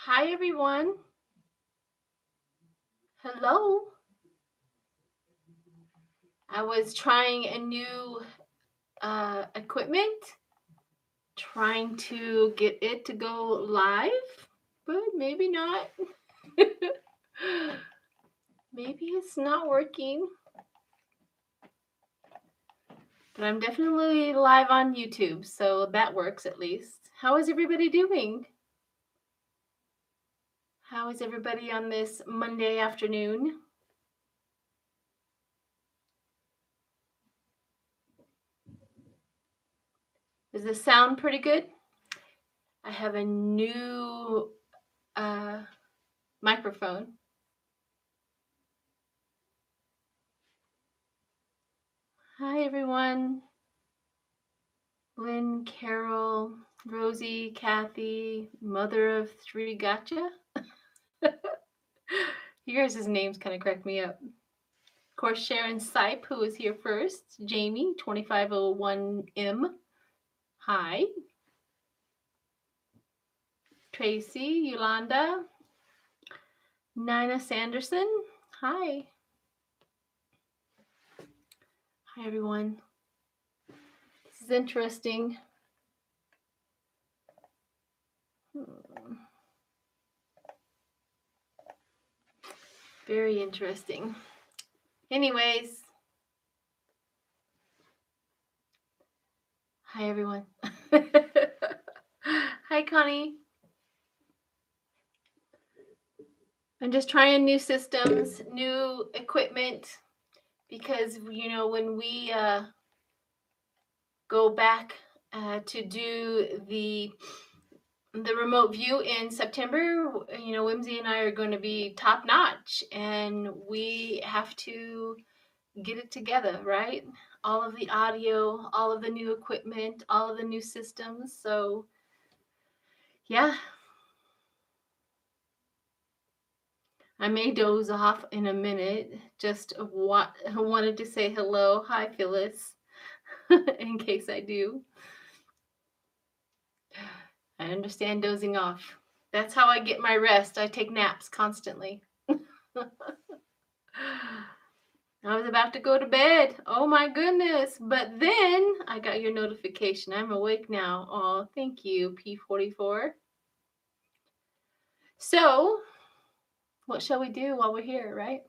Hi, everyone. Hello. I was trying a new equipment, trying to get it to go live, but maybe not. Maybe it's not working. But I'm definitely live on YouTube, so that works at least. How is everybody doing? How is everybody on this Monday afternoon? Does this sound pretty good? I have a new microphone. Hi, everyone. Lynn, Carol, Rosie, Kathy, mother of three, gotcha. You guys' names kind of crack me up. Of course, Sharon Sipe, who was here first. Jamie, 2501M. Hi. Tracy, Yolanda. Nina Sanderson. Hi. Hi, everyone. This is interesting. Very interesting. Anyways. Hi, everyone. Hi, Connie. I'm just trying new systems, new equipment, because, you know, when we go back to do the remote view in September, you know, Whimsy and I are going to be top notch, and we have to get it together, right? All of the audio, all of the new equipment, all of the new systems. So, yeah. I may doze off in a minute. Just wanted to say hello. Hi, Phyllis, in case I do. I understand dozing off. That's how I get my rest. I take naps constantly. I was about to go to bed. Oh my goodness. But then I got your notification. I'm awake now. Oh, thank you, P44. So, what shall we do while we're here, right?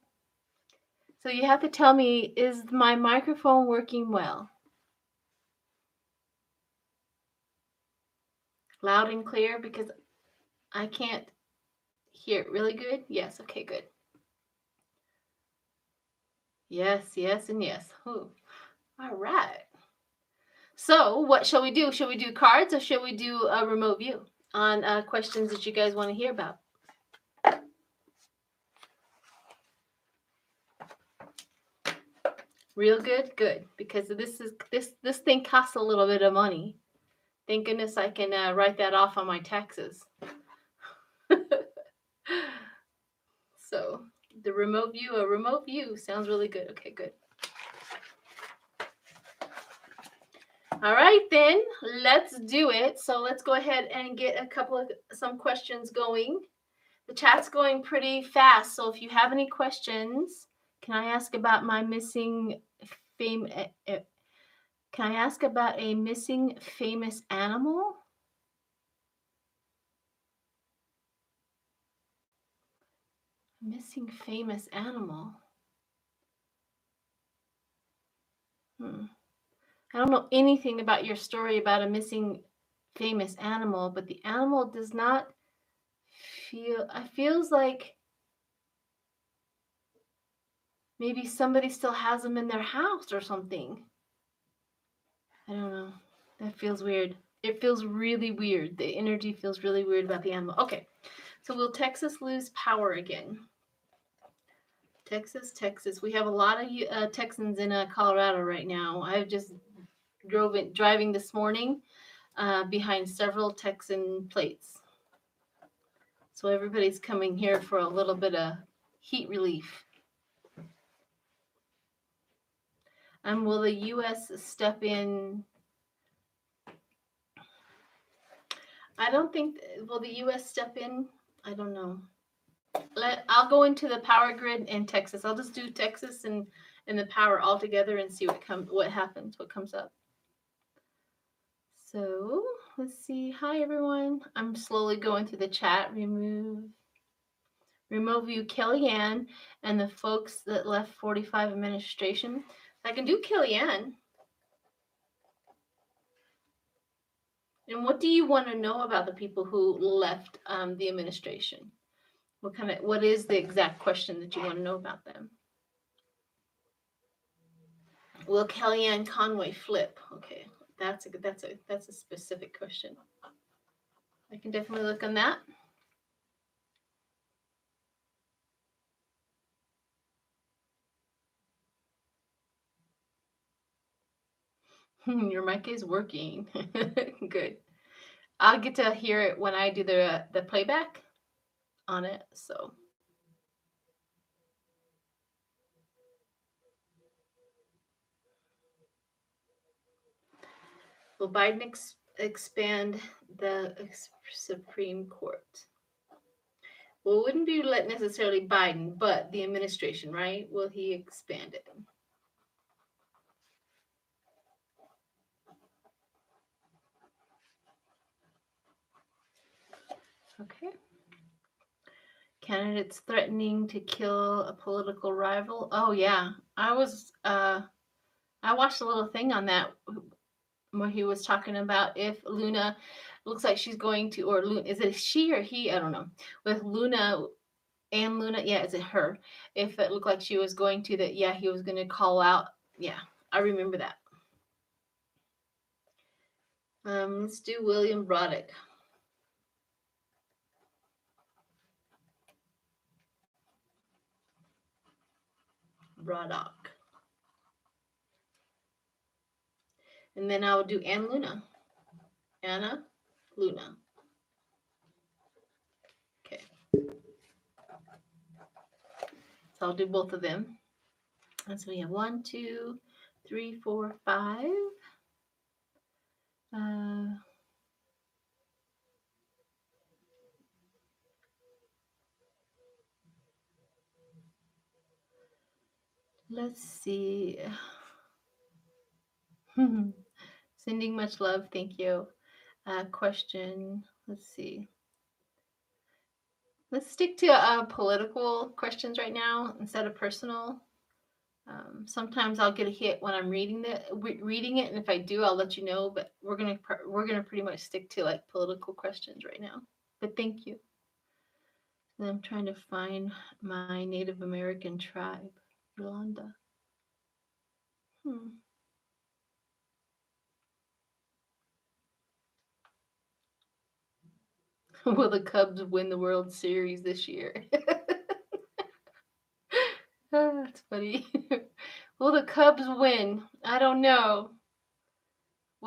So you have to tell me, is my microphone working well? Loud and clear, because I can't hear it really good. Yes, okay, good. Yes, yes, and yes. Ooh. All right. So what shall we do? Shall we do cards, or shall we do a remote view on questions that you guys want to hear about? Real good? Good. Because this thing costs a little bit of money. Thank goodness I can write that off on my taxes. So the remote view sounds really good. Okay, good. All right, then let's do it. So let's go ahead and get some questions going. The chat's going pretty fast, so if you have any questions, can I ask about my missing fame? Can I ask about a missing famous animal? Missing famous animal. I don't know anything about your story about a missing famous animal, but the animal does not feels like maybe somebody still has them in their house or something. I don't know. That feels weird. It feels really weird. The energy feels really weird about the animal. Okay, so will Texas lose power again? Texas. We have a lot of Texans in Colorado right now. I just driving this morning behind several Texan plates. So everybody's coming here for a little bit of heat relief. Will the U.S. step in? I don't think, will the U.S. step in? I don't know. I'll go into the power grid in Texas. I'll just do Texas and the power all together and see what happens, what comes up. So let's see. Hi everyone. I'm slowly going through the chat. Remove you, Kellyanne, and the folks that left 45 administration. I can do Kellyanne. And what do you want to know about the people who left the administration? What is the exact question that you want to know about them? Will Kellyanne Conway flip? Okay, that's a specific question. I can definitely look on that. Your mic is working. Good. I'll get to hear it when I do the playback on it. So. Will Biden expand the Supreme Court? Well, it wouldn't be necessarily Biden, but the administration, right? Will he expand it? Okay. Candidates threatening to kill a political rival. Oh yeah, I watched a little thing on that where he was talking about if Luna looks like she's going to, or Luna, is it she or he? I don't know. With Luna, yeah, is it her? If it looked like she was going to, that, yeah, he was going to call out. Yeah, I remember that. Let's do William Broderick. Braddock. And then I will do Anna Luna. Anna Luna. Okay. So I'll do both of them. And so we have 1, 2, 3, 4, 5. Let's see. Sending much love. Thank you. Question. Let's see. Let's stick to political questions right now instead of personal. Sometimes I'll get a hit when I'm reading it, and if I do, I'll let you know. But we're gonna pretty much stick to like political questions right now. But thank you. And I'm trying to find my Native American tribe, Yolanda. Will the Cubs win the World Series this year? Oh, that's funny. Will the Cubs win? I don't know.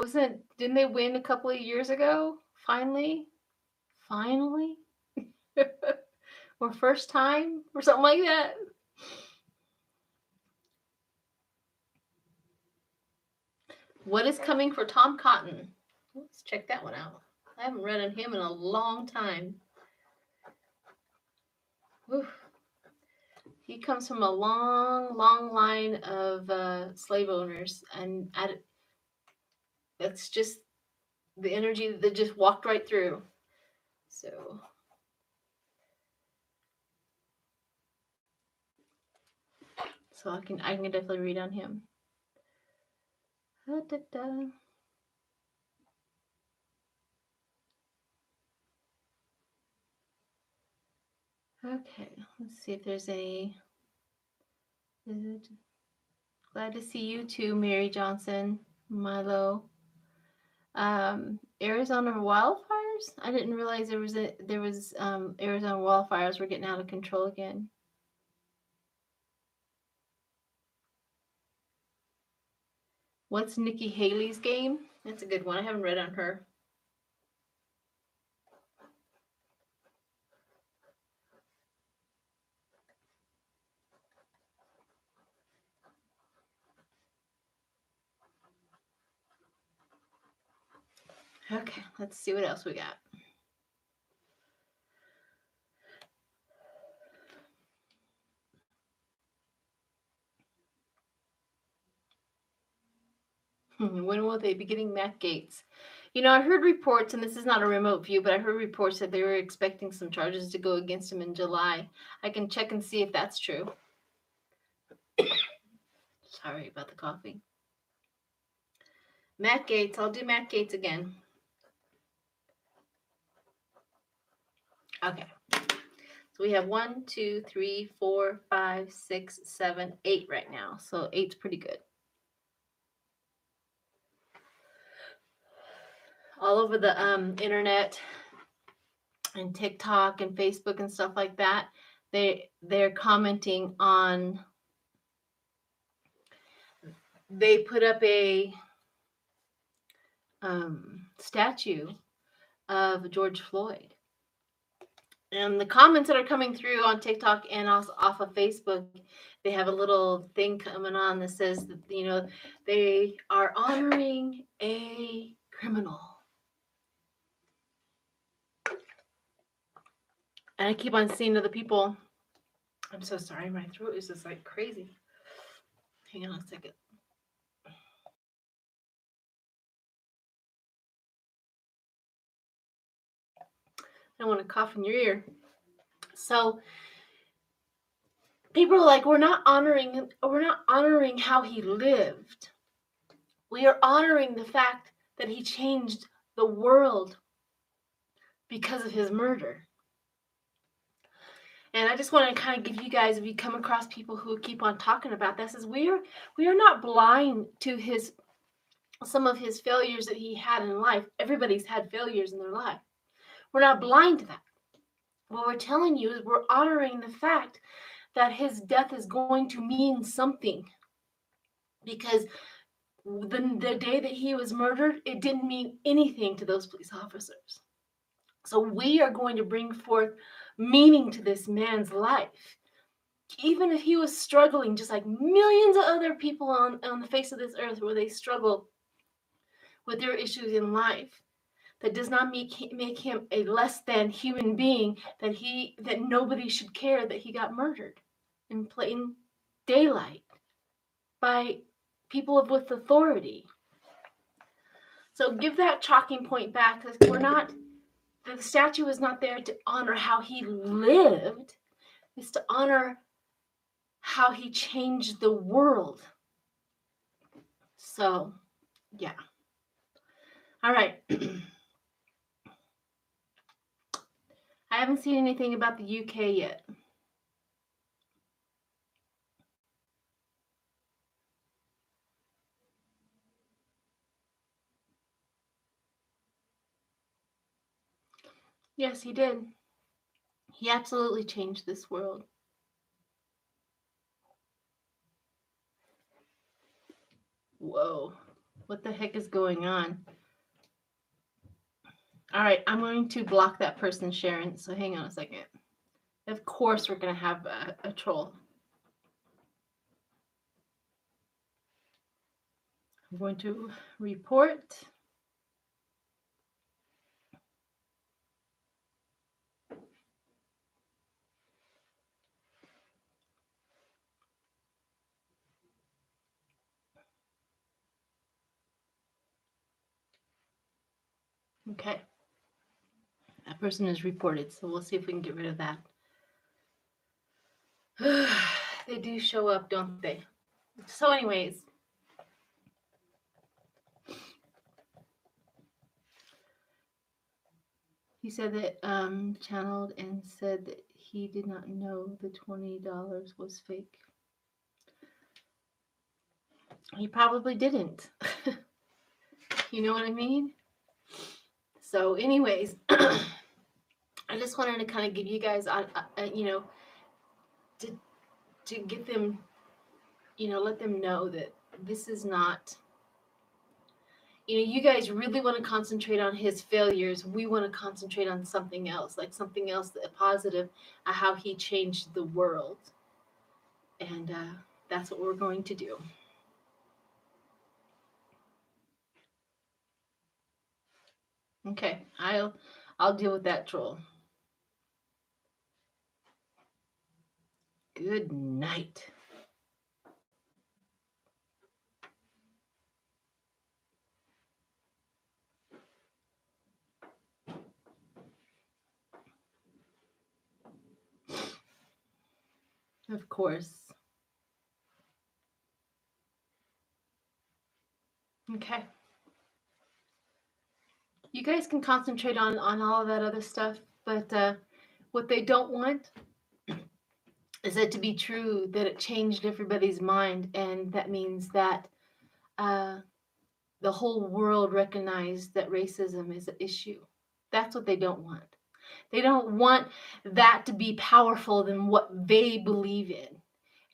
Didn't they win a couple of years ago? Finally? Or first time? Or something like that? What is coming for Tom Cotton? Let's check that one out. I haven't read on him in a long time. Whew. He comes from a long, long line of slave owners, and that's just the energy that just walked right through. So I can definitely read on him. Okay, let's see if there's any. Glad to see you too, Mary Johnson, Milo. Arizona wildfires? I didn't realize there was Arizona wildfires were getting out of control again. What's Nikki Haley's game? That's a good one. I haven't read on her. Okay, let's see what else we got. When will they be getting Matt Gaetz? You know, I heard reports, and this is not a remote view, but I heard reports that they were expecting some charges to go against him in July. I can check and see if that's true. Sorry about the coughing. Matt Gaetz. I'll do Matt Gaetz again. Okay. So we have 1, 2, 3, 4, 5, 6, 7, 8 right now. So 8's pretty good. All over the internet and TikTok and Facebook and stuff like that, they're commenting on. They put up a statue of George Floyd. And the comments that are coming through on TikTok and also off of Facebook, they have a little thing coming on that says that, you know, they are honoring a criminal. And I keep on seeing other people. I'm so sorry, my throat is just like crazy. Hang on a second. I don't want to cough in your ear. So people are like, we're not honoring how he lived. We are honoring the fact that he changed the world because of his murder. And I just want to kind of give you guys, if you come across people who keep on talking about this, is we are not blind to some of his failures that he had in life. Everybody's had failures in their life. We're not blind to that. What we're telling you is we're honoring the fact that his death is going to mean something. Because the day that he was murdered, it didn't mean anything to those police officers. So we are going to bring forth meaning to this man's life. Even if he was struggling, just like millions of other people on the face of this earth where they struggle with their issues in life, that does not make him a less than human being, that nobody should care that he got murdered in plain daylight by people with authority. So give that talking point back, because the statue is not there to honor how he lived. It's to honor how he changed the world. So, yeah. All right. I haven't seen anything about the UK yet. Yes, he did. He absolutely changed this world. Whoa. What the heck is going on? All right, I'm going to block that person, Sharon. So hang on a second. Of course, we're going to have a troll. I'm going to report. Okay. That person is reported, so we'll see if we can get rid of that. They do show up, don't they? So anyways, he said that channeled and said that he did not know the $20 was fake. He probably didn't. You know what I mean? So anyways, I just wanted to kind of give you guys, you know, to get them, you know, let them know that this is not, you know, you guys really want to concentrate on his failures. We want to concentrate on something else, like something else positive, how he changed the world. And that's what we're going to do. Okay, I'll deal with that troll. Good night. Of course. Okay. You guys can concentrate on all of that other stuff, but what they don't want is it to be true that it changed everybody's mind, and that means that uh, the whole world recognized that racism is an issue. That's what they don't want. They don't want that to be powerful than what they believe in,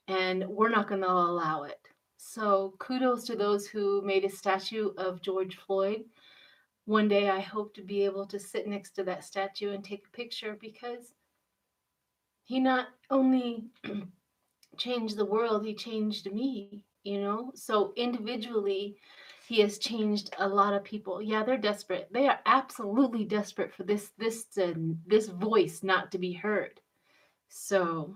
and we're not going to allow it. So kudos to those who made a statue of George Floyd. One day I hope to be able to sit next to that statue and take a picture, because he not only changed the world, he changed me, you know? So individually, he has changed a lot of people. Yeah, they're desperate. They are absolutely desperate for this voice not to be heard. So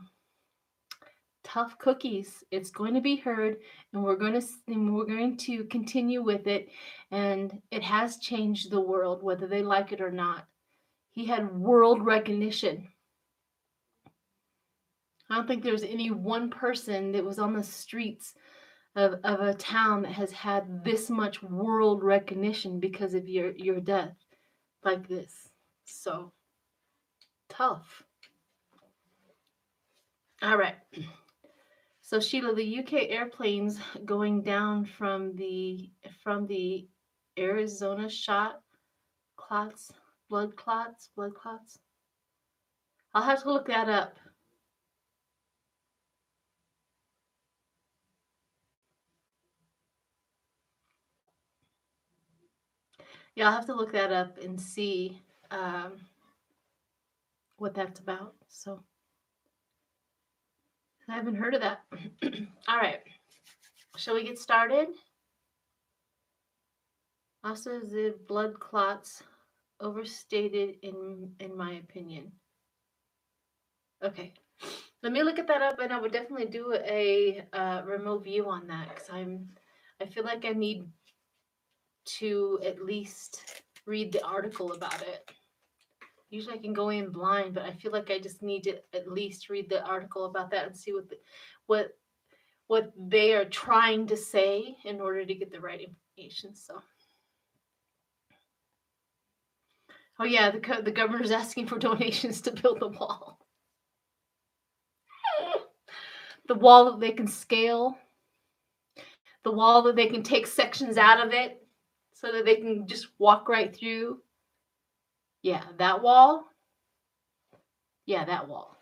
tough cookies. It's going to be heard, and we're going to continue with it, and it has changed the world whether they like it or not. He had world recognition. I don't think there's any one person that was on the streets of a town that has had this much world recognition because of your death like this. So tough. All right. So Sheila, the UK airplanes going down from the Arizona shot clots, blood clots. I'll have to look that up. Yeah, I'll have to look that up and see what that's about. So I haven't heard of that. All right. Shall we get started? Also, the blood clots overstated in my opinion. Okay. Let me look at that up, and I would definitely do a remote view on that, because I feel like I need to at least read the article about it. Usually I can go in blind, but I feel like I just need to at least read the article about that and see what what they are trying to say in order to get the right information. So, oh yeah, the governor's asking for donations to build the wall, the wall that they can scale, the wall that they can take sections out of it, so that they can just walk right through. Yeah, that wall. Yeah, that wall.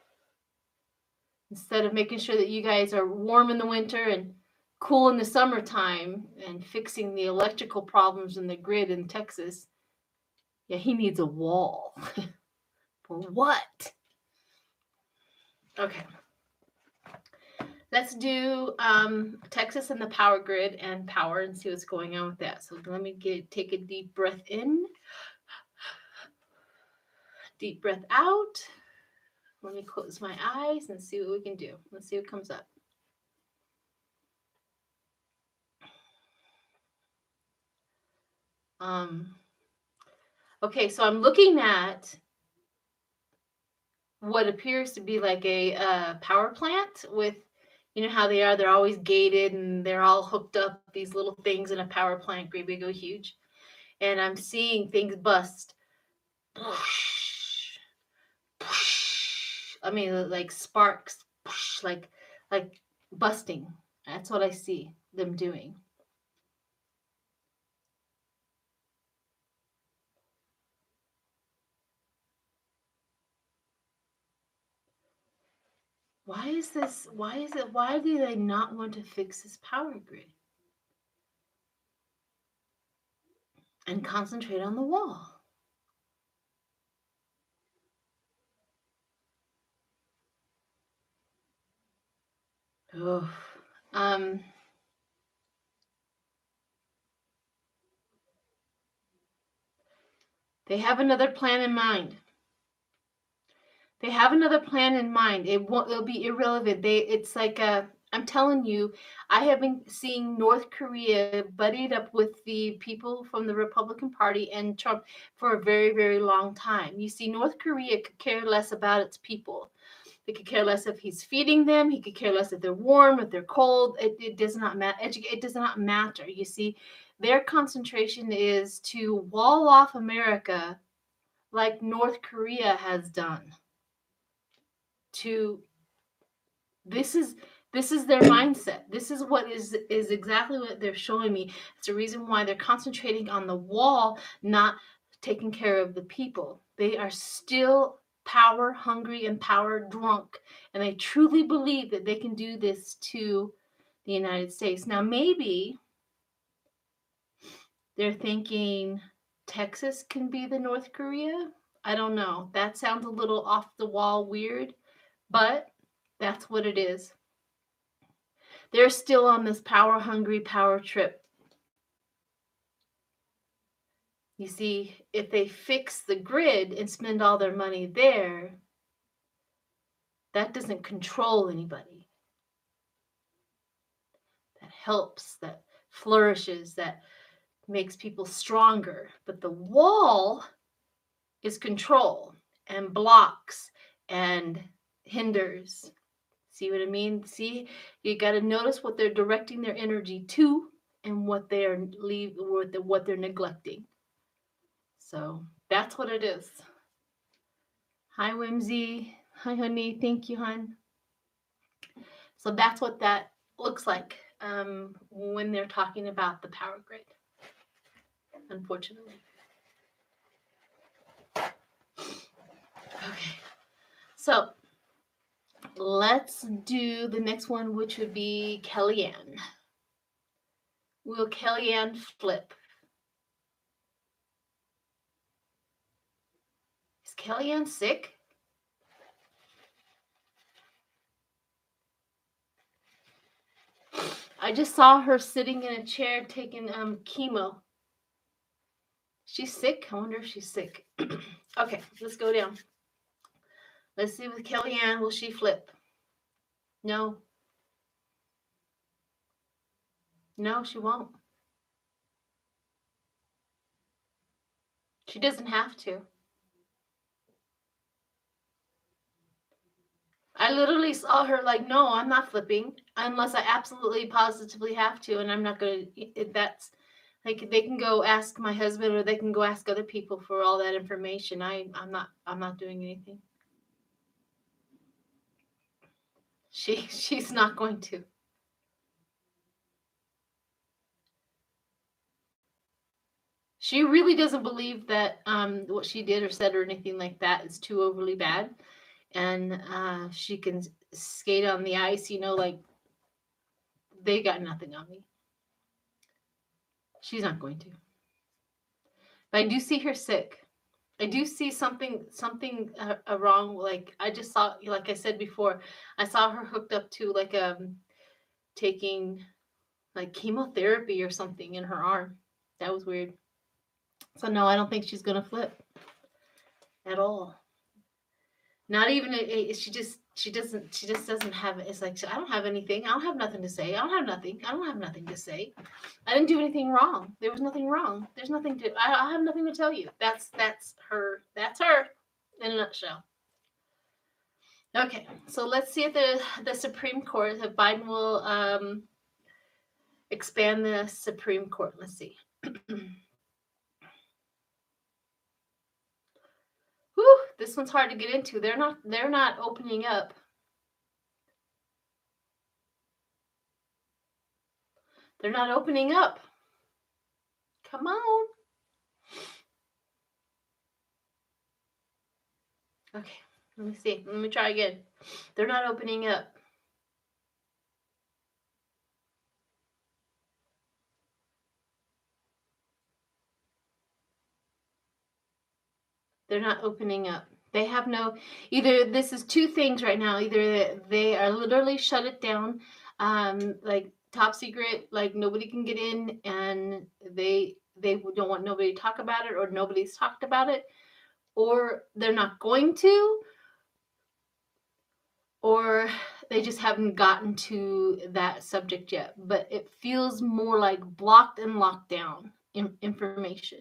Instead of making sure that you guys are warm in the winter and cool in the summertime and fixing the electrical problems in the grid in Texas, yeah, he needs a wall. For what? Okay. Let's do Texas and the power grid and power and see what's going on with that. So let me take a deep breath in, deep breath out. Let me close my eyes and see what we can do. Let's see what comes up. Okay, so I'm looking at what appears to be like a power plant with, you know how they are, they're always gated and they're all hooked up, these little things in a power plant, great big, go huge. And I'm seeing things bust. I mean, like sparks, like busting. That's what I see them doing. Why is this? Why is it? Why do they not want to fix this power grid and concentrate on the wall? Oh, um, they have another plan in mind. They have another plan in mind. It won't. It'll be irrelevant. It's like a. I'm telling you, I have been seeing North Korea buddied up with the people from the Republican Party and Trump for a very, very long time. You see, North Korea could care less about its people. They could care less if he's feeding them. He could care less if they're warm, if they're cold. It does not matter. It does not matter. You see, their concentration is to wall off America like North Korea has done. This is their mindset. This is what is exactly what they're showing me. It's the reason why they're concentrating on the wall, not taking care of the people. They are still power hungry and power drunk, and they truly believe that they can do this to the United States. Now, maybe they're thinking Texas can be the North Korea. I don't know. That sounds a little off the wall weird, but that's what it is. They're still on this power hungry power trip. You see, if they fix the grid and spend all their money there, that doesn't control anybody. That helps, that flourishes, that makes people stronger. But the wall is control and blocks and hinders. See what I mean? See, you got to notice what they're directing their energy to and what they're neglecting. So that's what it is. Hi, Whimsy. Hi, honey. Thank you, hon. So that's what that looks like when they're talking about the power grid, unfortunately. Okay. So let's do the next one, which would be Kellyanne. Will Kellyanne flip? Is Kellyanne sick? I just saw her sitting in a chair taking chemo. She's sick? I wonder if she's sick. Okay, let's go down. Let's see with Kellyanne, will she flip? No. No, she won't. She doesn't have to. I literally saw her like, no, I'm not flipping unless I absolutely positively have to, and I'm not going to. That's like they can go ask my husband or they can go ask other people for all that information. I'm not doing anything. She's not going to. She really doesn't believe that what she did or said or anything like that is too overly bad, and she can skate on the ice, like they got nothing on me. She's not going to. But I do see her sick. I do see something wrong. Like I just saw, like I said before, I saw her hooked up to like taking like chemotherapy or something in her arm. That was weird. So no, I don't think she's gonna flip at all. Not even she just doesn't have. It's like I don't have anything. I don't have nothing to say. I don't have nothing to say. I didn't do anything wrong. There was nothing wrong. There's nothing to. I have nothing to tell you. That's her. That's her in a nutshell. Okay, so let's see if the Supreme Court, if Biden will expand the Supreme Court. Let's see. Whew, this one's hard to get into. They're not opening up. They're not opening up. Come on. Okay, let me see. Let me try again. They're not opening up. They're not opening up. They have no, either this is two things right now. Either they are literally shut it down, like top secret, like nobody can get in, and they don't want nobody to talk about it, or nobody's talked about it, or they're not going to, or they just haven't gotten to that subject yet. But it feels more like blocked and locked down information.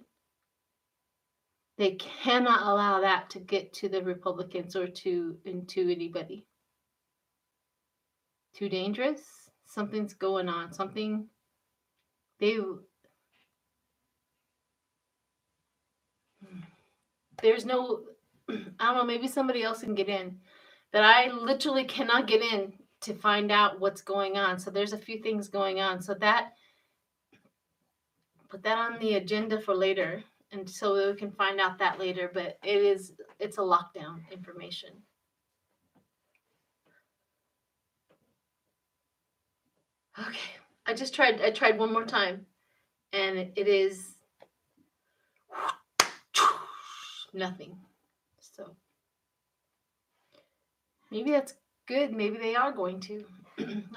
They cannot allow that to get to the Republicans or into anybody. Too dangerous? Something's going on. Something there's no, I don't know, maybe somebody else can get in. But I literally cannot get in to find out what's going on. So there's a few things going on. So that, put that on the agenda for later. And so we can find out that later. But it's a lockdown information. Okay. I tried one more time. And it is nothing. So maybe that's good. Maybe they are going to.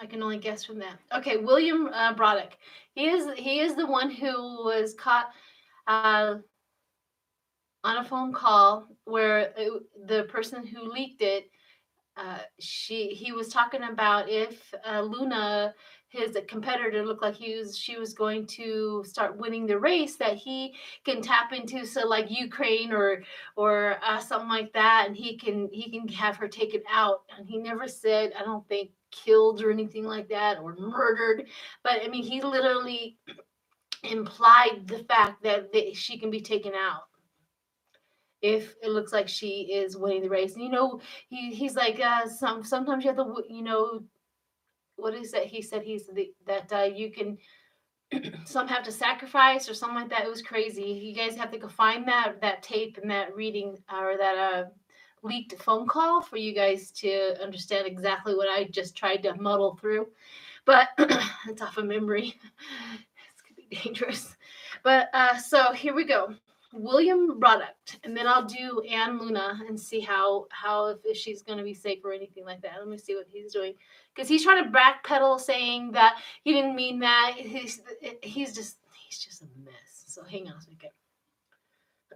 I can only guess from that. Okay, William Broderick. He is the one who was caught on a phone call where the person who leaked it, he was talking about if Luna, his competitor, looked like she was going to start winning the race, that he can tap into, so like Ukraine or something like that, and he can have her taken out. And he never said, I don't think, killed or anything like that, or murdered, but I mean, he literally implied the fact that she can be taken out if it looks like she is winning the race. And he's like, sometimes you have to, what is that? He said that you can, some have to sacrifice or something like that. It was crazy. You guys have to go find that tape and that reading, or that leaked phone call, for you guys to understand exactly what I just tried to muddle through. But it's off of memory. It's gonna be dangerous. But so here we go. William Broderick, and then I'll do Anne Luna and see how if she's going to be safe or anything like that. Let me see what he's doing, because he's trying to backpedal, saying that he didn't mean that. He's just a mess. So hang on a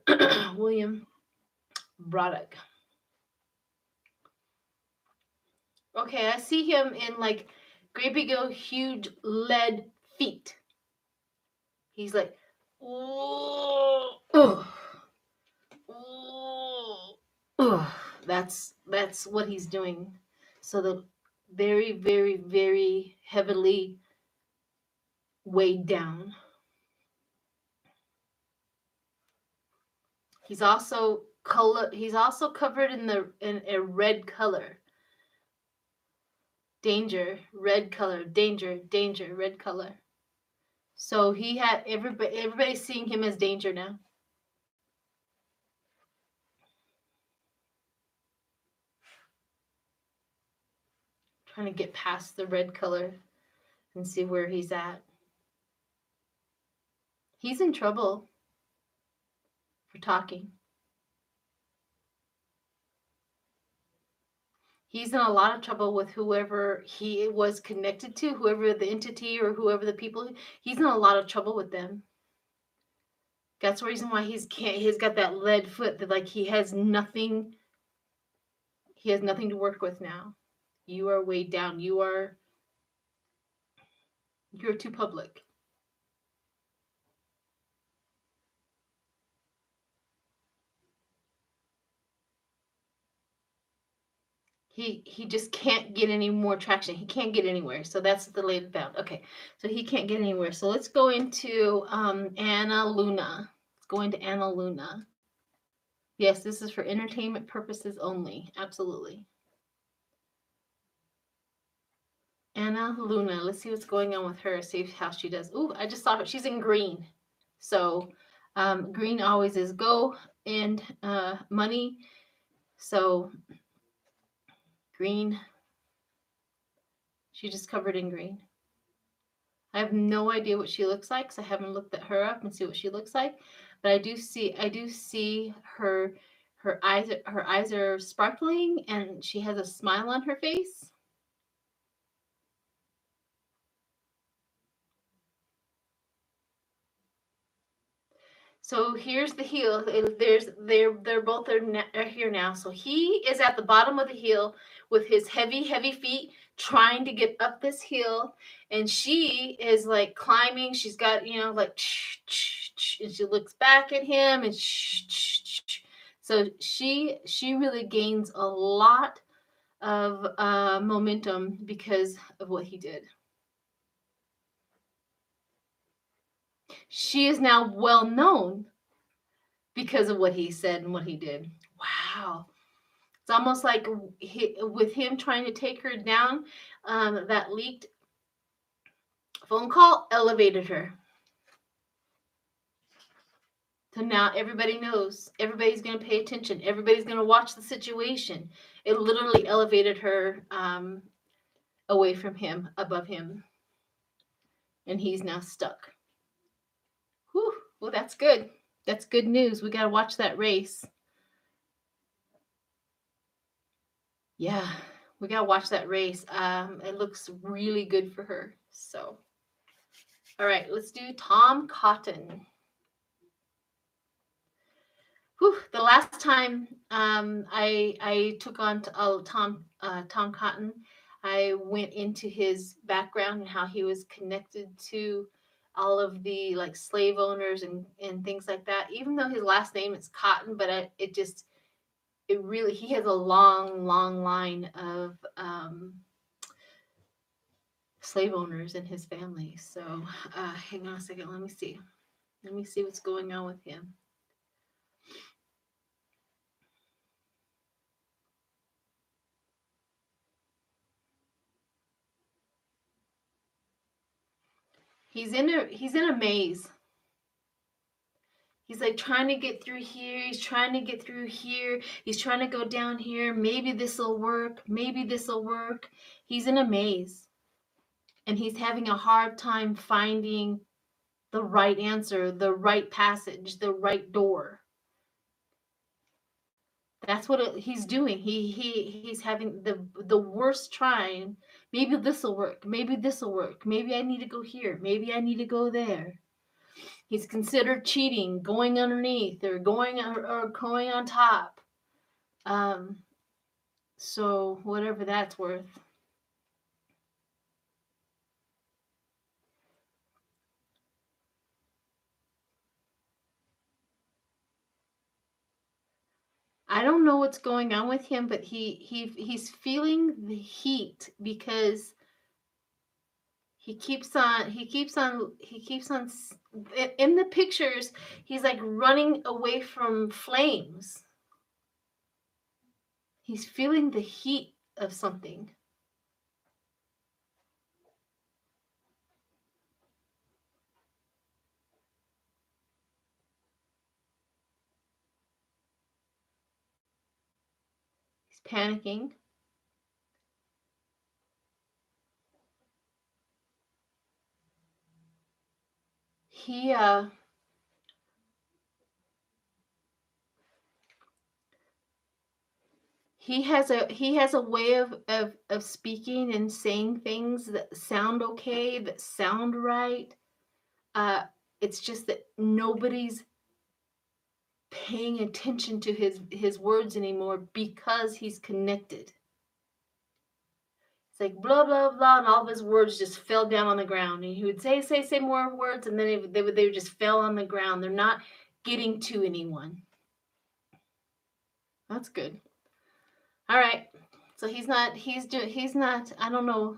second. William Broderick. Okay, I see him in like great big huge lead feet. He's like, oh, that's what he's doing. So the very, very, very heavily weighed down. He's also covered in a red color. Danger, red color, danger, danger, red color. So he had everybody's seeing him as danger now. Trying to get past the red color and see where he's at. He's in trouble for talking. He's in a lot of trouble with whoever he was connected to, whoever the entity or whoever the people. He's in a lot of trouble with them. That's the reason why he's got that lead foot, that like he has nothing to work with now. You are weighed down. You're too public. He just can't get any more traction. He can't get anywhere. So that's the latest found. Okay, so he can't get anywhere. So let's go into Anna Luna. Let's go into Anna Luna. Yes, this is for entertainment purposes only. Absolutely. Anna Luna. Let's see what's going on with her. See how she does. Ooh, I just saw her. She's in green. So green always is go and money. So green. She just covered in green. I have no idea what she looks like, because I haven't looked at her up and see what she looks like. But I do see her eyes are sparkling, and she has a smile on her face. So here's the heel. They're both are here now. So he is at the bottom of the hill with his heavy feet, trying to get up this hill, and she is like climbing. She's got like, and she looks back at him, and so she really gains a lot momentum because of what he did. She is now well known because of what he said and what he did. Wow. It's almost like with him trying to take her down, that leaked phone call elevated her. So now everybody knows. Everybody's going to pay attention. Everybody's going to watch the situation. It literally elevated her away from him, above him. And he's now stuck. Whew. Well, that's good. That's good news. We got to watch that race. Yeah, we got to watch that race. It looks really good for her. So, all right, let's do Tom Cotton. Whew, the last time I took on Tom Cotton, I went into his background and how he was connected to all of the like slave owners and things like that. Even though his last name is Cotton, but it really, he has a long line of slave owners in his family. So hang on a second, let me see what's going on with him. He's in a maze. He's like trying to get through here. He's trying to get through here. He's trying to go down here. Maybe this will work. Maybe this will work. He's in a maze. And he's having a hard time finding the right answer, the right passage, the right door. That's what he's doing. He's having the worst trying. Maybe this will work. Maybe this will work. Maybe I need to go here. Maybe I need to go there. He's considered cheating, going underneath or going on top. So whatever that's worth. I don't know what's going on with him, but he's feeling the heat because he keeps on in the pictures, he's like running away from flames. He's feeling the heat of something. He's panicking. He has a way of speaking and saying things that sound okay, that sound right. It's just that nobody's paying attention to his words anymore because he's connected. It's like blah blah blah, and all of his words just fell down on the ground. And he would say more words, and then they would just fell on the ground. They're not getting to anyone. That's good. All right. So he's not. I don't know.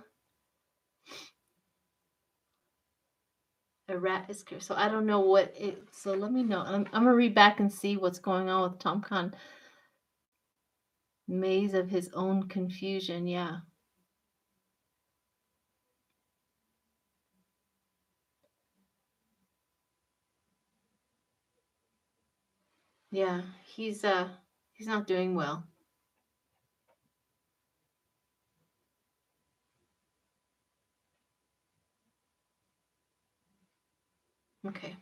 A rat is cursed. So I don't know what it. So let me know. I'm gonna read back and see what's going on with Tom Khan. Maze of his own confusion. Yeah. Yeah. He's not doing well. Okay.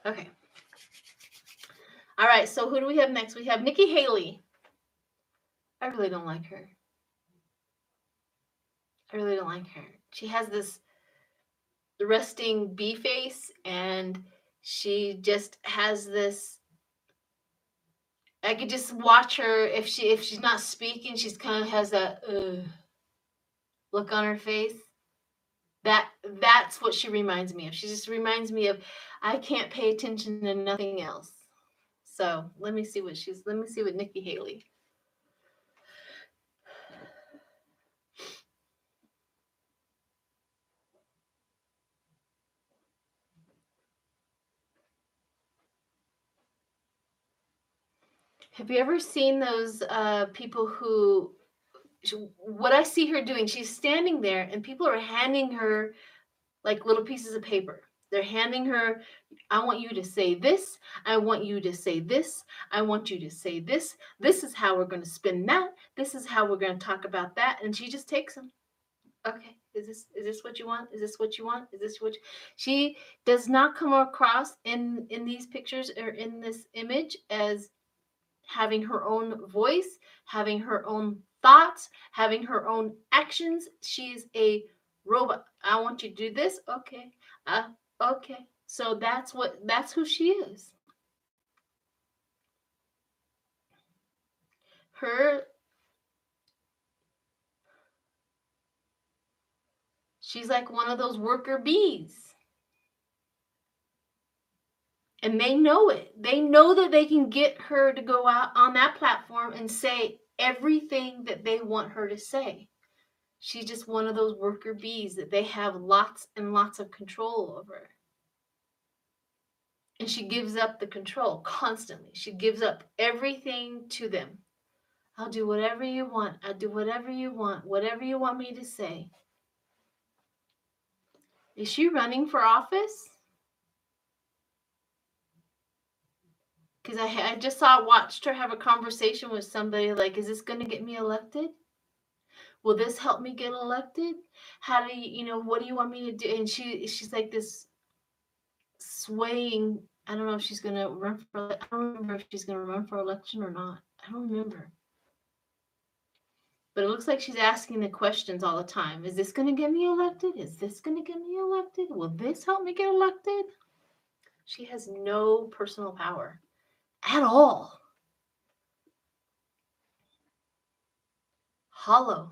Okay. All right. So who do we have next? We have Nikki Haley. I really don't like her. I really don't like her. She has this resting bee face, and she just has this. I could just watch her if she's not speaking. She's kind of has that look on her face. That's what she reminds me of. She just reminds me of I can't pay attention to nothing else. So let me see what Nikki Haley. Have you ever seen those people who, what I see her doing, she's standing there and people are handing her like little pieces of paper. They're handing her, I want you to say this. I want you to say this. I want you to say this. This is how we're going to spin that. This is how we're going to talk about that. And she just takes them. Okay, is this what you want? Is this what you want? Is this what she does not come across in these pictures or in this image as having her own voice, having her own thoughts, having her own actions. She is a robot. I want you to do this. Okay. Okay. So that's who she is. She's like one of those worker bees. And they know it. They know that they can get her to go out on that platform and say everything that they want her to say. She's just one of those worker bees that they have lots and lots of control over. And she gives up the control constantly. She gives up everything to them. I'll do whatever you want. I'll do whatever you want me to say. Is she running for office? Because I just watched her have a conversation with somebody like, is this going to get me elected? Will this help me get elected? How do you, what do you want me to do? And she's like this swaying. I don't know if she's going to run for, I don't remember if she's going to run for election or not. I don't remember. But it looks like she's asking the questions all the time. Is this going to get me elected? Is this going to get me elected? Will this help me get elected? She has no personal power at all. Hollow.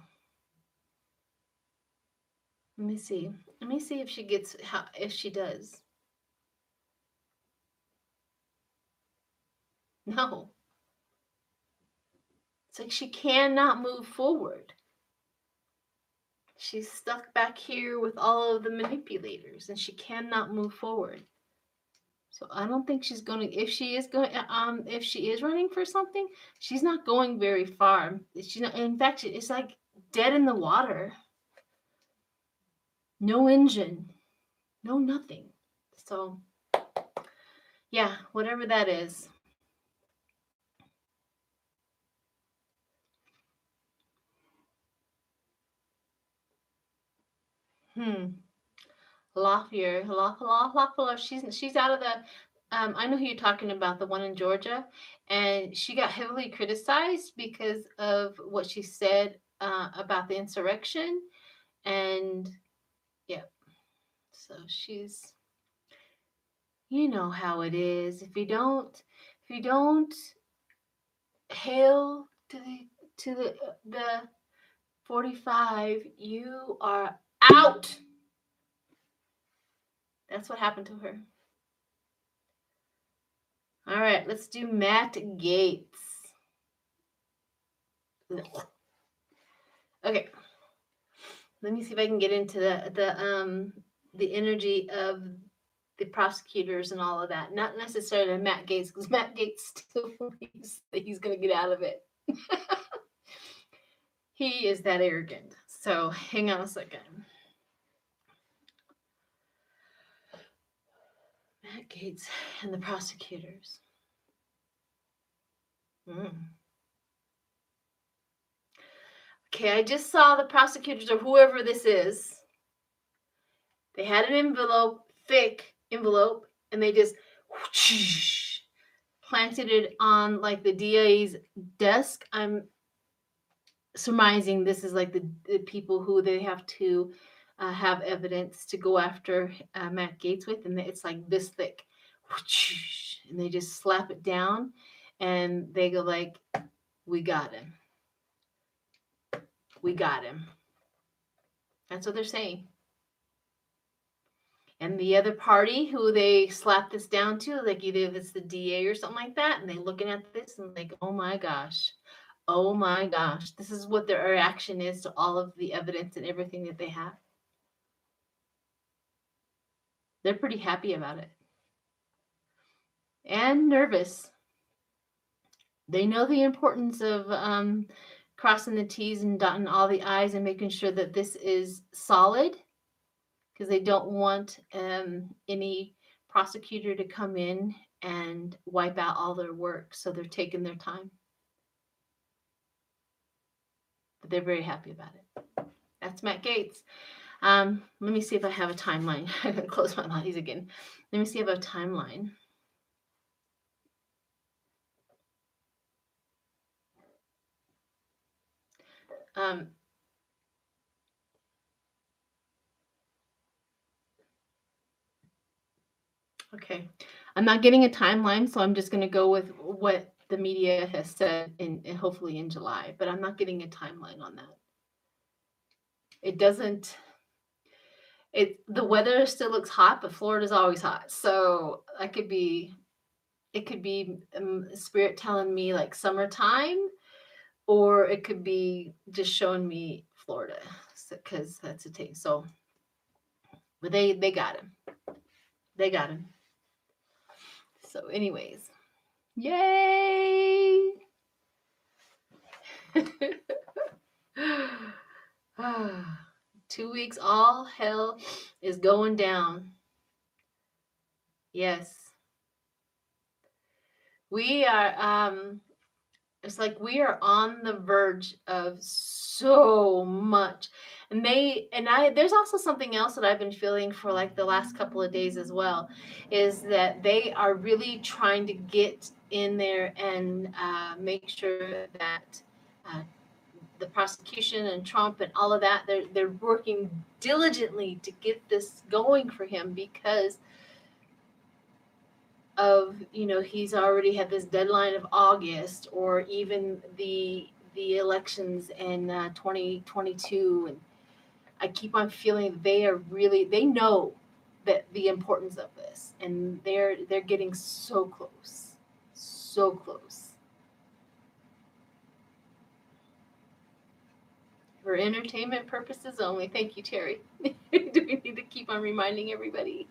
Let me see. Let me see if she gets, if she does. No. It's like she cannot move forward. She's stuck back here with all of the manipulators and she cannot move forward. So I don't think she's going to, if she is running for something, she's not going very far. She's not, in fact, it's like dead in the water. No engine, no nothing. So yeah, whatever that is. Lafayette. She's out of the. I know who you're talking about, the one in Georgia, and she got heavily criticized because of what she said about the insurrection, and yeah, so she's. You know how it is. If you don't hail to the 45, you are out. That's what happened to her. All right, let's do Matt Gaetz. Okay. Let me see if I can get into the energy of the prosecutors and all of that. Not necessarily Matt Gaetz, because Matt Gaetz still believes that he's going to get out of it. He is that arrogant. So hang on a second. Matt Gaetz and the prosecutors. Okay, I just saw the prosecutors or whoever this is. They had an envelope, thick envelope, and they just whoosh, planted it on like the DA's desk. I'm surmising this is like the people who they have to have evidence to go after Matt Gaetz with, and it's like this thick, whoosh, and they just slap it down, and they go like, "We got him. We got him." That's what they're saying. And the other party who they slap this down to, like either if it's the DA or something like that, and they're looking at this and like, oh my gosh, this is what their reaction is to all of the evidence and everything that they have. They're pretty happy about it. And nervous. They know the importance of crossing the T's and dotting all the I's and making sure that this is solid, because they don't want any prosecutor to come in and wipe out all their work. So they're taking their time. But they're very happy about it. That's Matt Gaetz. Let me see if I have a timeline. I'm going to close my eyes again. Let me see if I have a timeline. Okay. I'm not getting a timeline, so I'm just going to go with what the media has said in hopefully in July, but I'm not getting a timeline on that. It doesn't, the weather still looks hot, but Florida's always hot. So it could be spirit telling me like summertime, or it could be just showing me Florida, because that's a thing. So, but they got him. They got him. So anyways, yay! 2 weeks, all hell is going down. Yes. We are, it's like we are on the verge of so much. And there's also something else that I've been feeling for like the last couple of days as well, is that they are really trying to get in there and make sure that the prosecution and Trump and all of that, they're working diligently to get this going for him, because of, he's already had this deadline of August, or even the elections in 2022. And I keep on feeling they know that the importance of this, and they're getting so close, so close. For entertainment purposes only. Thank you, Terry. Do we need to keep on reminding everybody?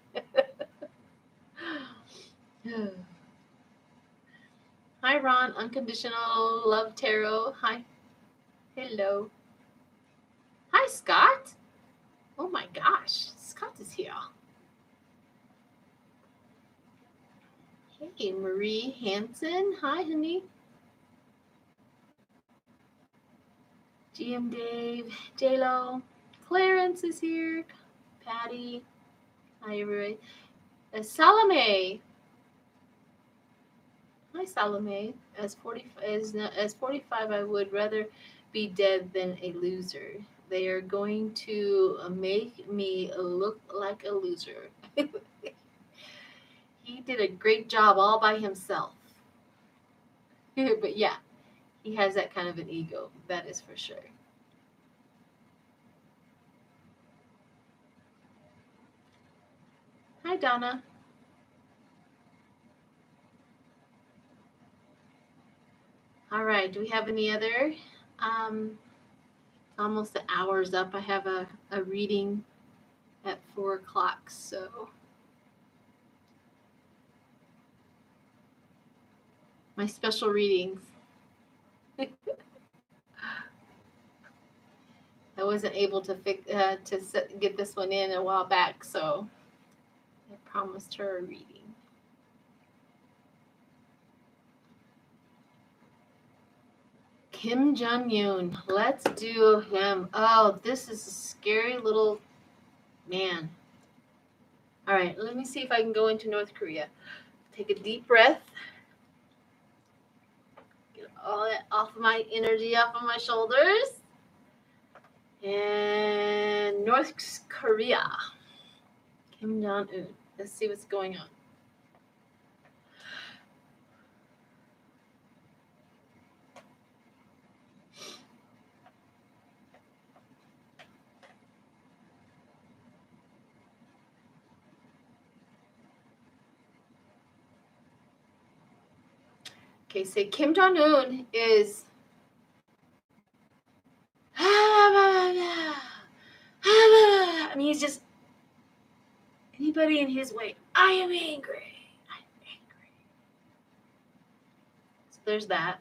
Hi, Ron. Unconditional Love Tarot. Hi. Hello. Hi, Scott. Oh my gosh. Scott is here. Hey, Marie Hansen. Hi, honey. GM Dave. JLo. Clarence is here. Patty. Hi, everybody. Salome. Hi, Salome. As 45, I would rather be dead than a loser. They are going to make me look like a loser. He did a great job all by himself. But yeah, he has that kind of an ego. That is for sure. Hi, Donna. All right. Do we have any other? Almost the hour's up. I have a reading at 4 o'clock. So my special readings. I wasn't able to get this one in a while back, so I promised her a reading. Kim Jong Un. Let's do him. Oh, this is a scary little man. All right, let me see if I can go into North Korea. Take a deep breath. Get all that off of my energy, off of my shoulders. And North Korea. Kim Jong Un. Let's see what's going on. Okay, say Kim Jong Un is. I mean, he's just anybody in his way. I am angry. I'm angry. So there's that.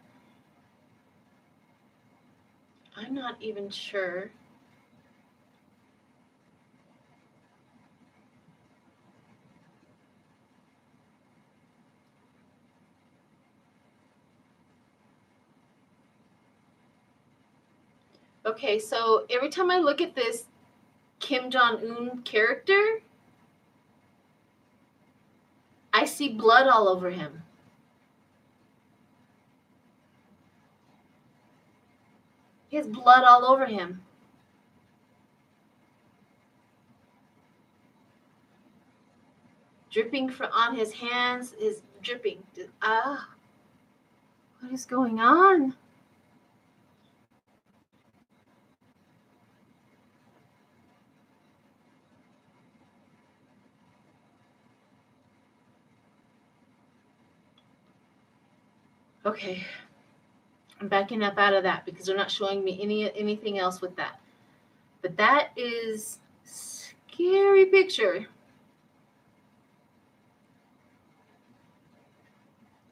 I'm not even sure. Okay, so every time I look at this Kim Jong Un character, I see blood all over him. He has blood all over him. Dripping on his hands is dripping. What is going on? Okay, I'm backing up out of that because they're not showing me anything else with that. But that is a scary picture.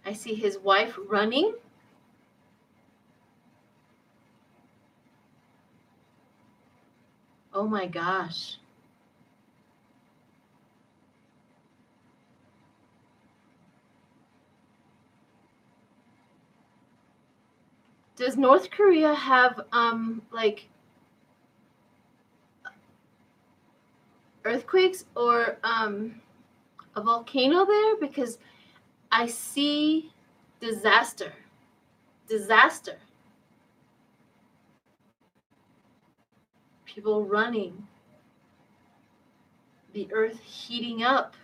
I see his wife running. Oh my gosh. Does North Korea have like earthquakes or a volcano there? Because I see disaster. People running. The earth heating up.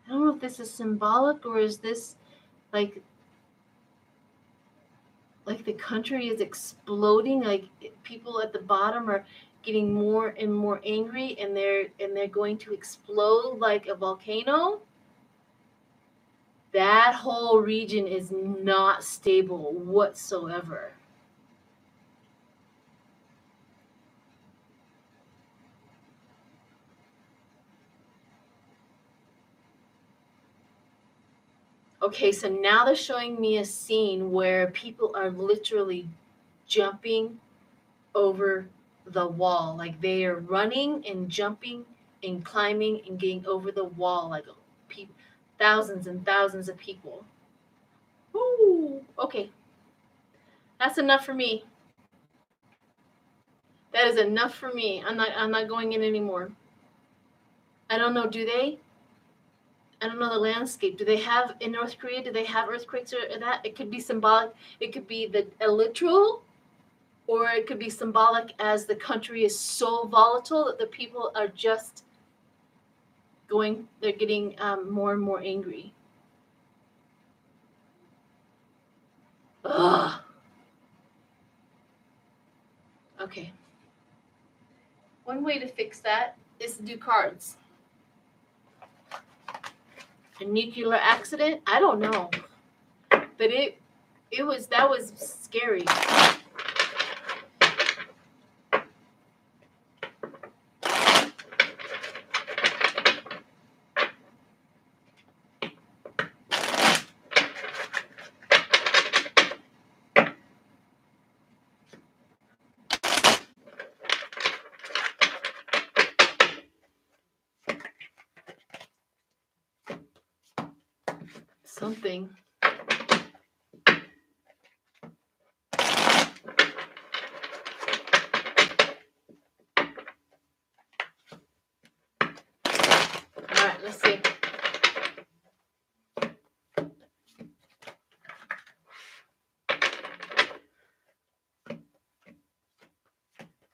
I don't know if this is symbolic or is this like the country is exploding, like people at the bottom are getting more and more angry and they're going to explode like a volcano. That whole region is not stable whatsoever. Okay, so now they're showing me a scene where people are literally jumping over the wall. Like they are running and jumping and climbing and getting over the wall like thousands and thousands of people. Ooh, okay. That's enough for me. That is enough for me. I'm not going in anymore. I don't know, do they? I don't know the landscape. Do they have in North Korea? Do they have earthquakes or that? It could be symbolic. It could be a literal, or it could be symbolic as the country is so volatile that the people are just going. They're getting more and more angry. Ugh. Okay. One way to fix that is to do cards. A nuclear accident? I don't know, but that was scary. Something. All right, let's see.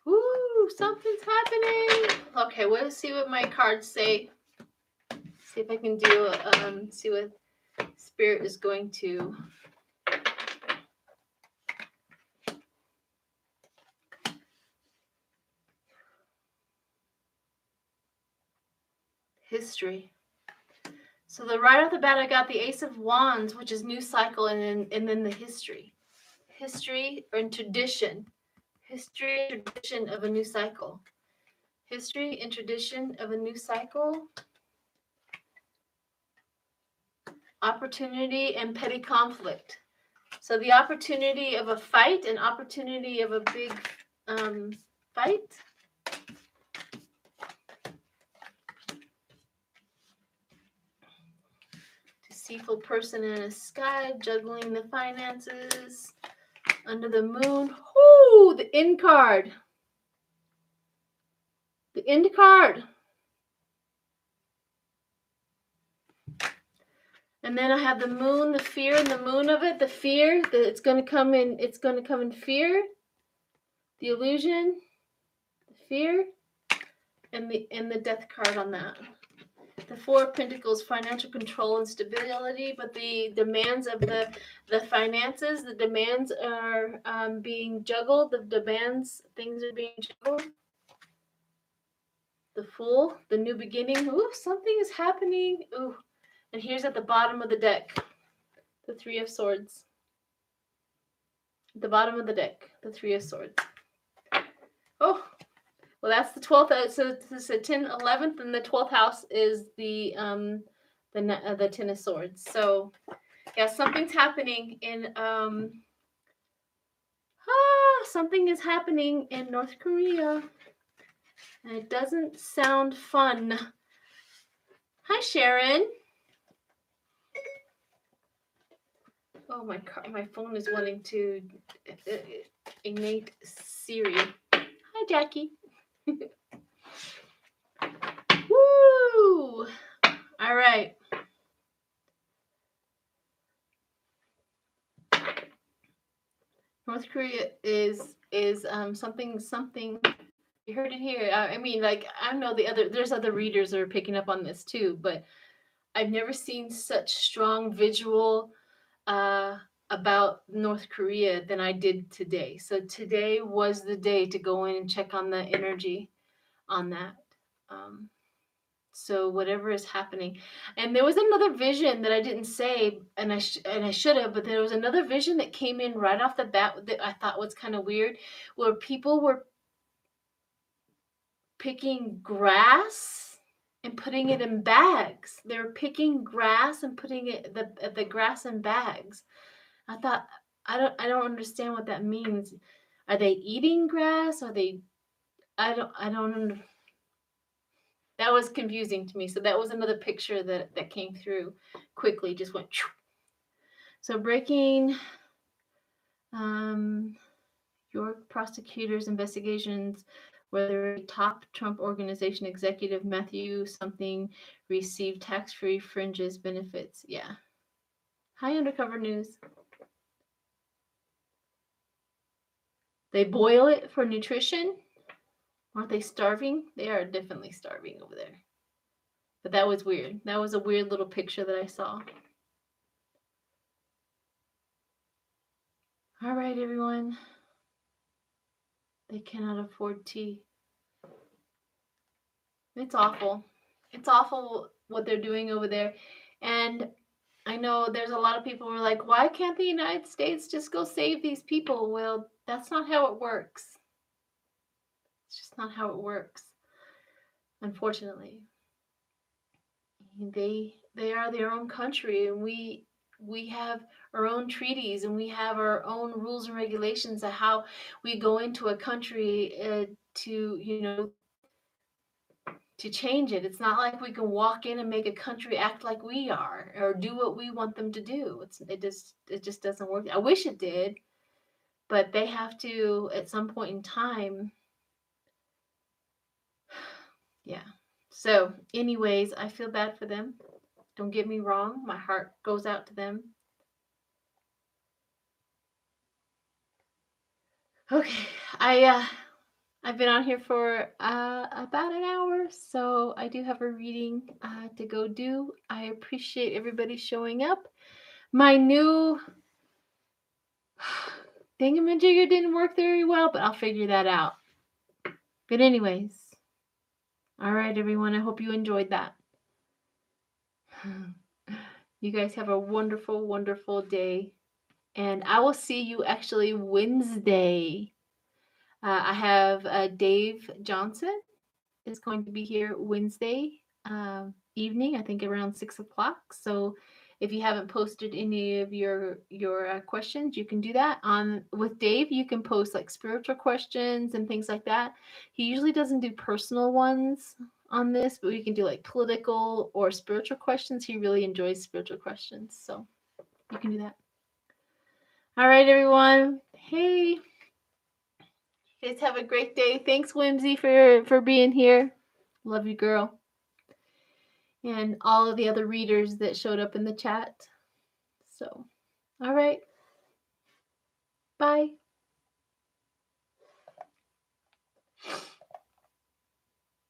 Ooh, something's happening. Okay, let's see what my cards say. See if I can do see what Spirit is going to. History. So right off the bat, I got the Ace of Wands, which is new cycle, and then the history and tradition. History and tradition of a new cycle. History and tradition of a new cycle. Opportunity and petty conflict. So the opportunity of a fight and opportunity of a big fight. Deceitful person in a sky, juggling the finances. Under the moon. Ooh, the end card. The end card. And then I have the moon, the fear, and the moon of it. The fear that it's going to come in. It's going to come in fear. The illusion, the fear, and the death card on that. The Four of Pentacles, financial control and stability, but the demands of the finances, the demands are being juggled. The demands, things are being juggled. The Fool, the new beginning. Ooh, something is happening. Ooh, and here's at the bottom of the deck, the Three of Swords. At the bottom of the deck, the Three of Swords. Oh, well, that's the 12th. So this is 10, 11th, and the 12th house is the Ten of Swords. So, yeah, something's happening in something is happening in North Korea, and it doesn't sound fun. Hi, Sharon. Oh, my phone is wanting to ignite Siri. Hi, Jackie. Woo! All right. North Korea is something. You heard it here. I mean, like, I know there's other readers that are picking up on this too, but I've never seen such strong visual about North Korea than I did today. So today was the day to go in and check on the energy on that. So whatever is happening, and there was another vision that I didn't say, and I should have, but there was another vision that came in right off the bat that I thought was kind of weird, where people were picking grass and putting it in bags. They were picking grass and putting the grass in bags. I thought, I don't understand what that means. Are they eating grass? Are they? I don't. That was confusing to me. So that was another picture that came through quickly, just went. So breaking York prosecutors' investigations, whether a top Trump organization executive Matthew something received tax-free fringes benefits. Yeah. Hi, Undercover News. They boil it for nutrition. Aren't they starving? They are definitely starving over there. But that was weird. That was a weird little picture that I saw. All right, everyone. They cannot afford tea. It's awful. It's awful what they're doing over there. And I know there's a lot of people who are like, why can't the United States just go save these people? Well, that's not how it works. It's just not how it works. Unfortunately. They are their own country, and we have our own treaties, and we have our own rules and regulations of how we go into a country to change it. It's not like we can walk in and make a country act like we are or do what we want them to do. It just doesn't work. I wish it did, but they have to at some point in time. Yeah. So anyways, I feel bad for them. Don't get me wrong. My heart goes out to them. Okay. I've been on here for about an hour, so I do have a reading to go do. I appreciate everybody showing up. My new thingamajigger didn't work very well, but I'll figure that out. But anyways, all right, everyone. I hope you enjoyed that. You guys have a wonderful, wonderful day. And I will see you actually Wednesday. I have Dave Johnson is going to be here Wednesday evening, I think around 6 o'clock. So if you haven't posted any of your questions, you can do that. On with Dave, you can post like spiritual questions and things like that. He usually doesn't do personal ones on this, but we can do like political or spiritual questions. He really enjoys spiritual questions, so you can do that. All right, everyone. Hey, you guys have a great day. Thanks, Whimsy, for being here. Love you, girl. And all of the other readers that showed up in the chat. So, all right.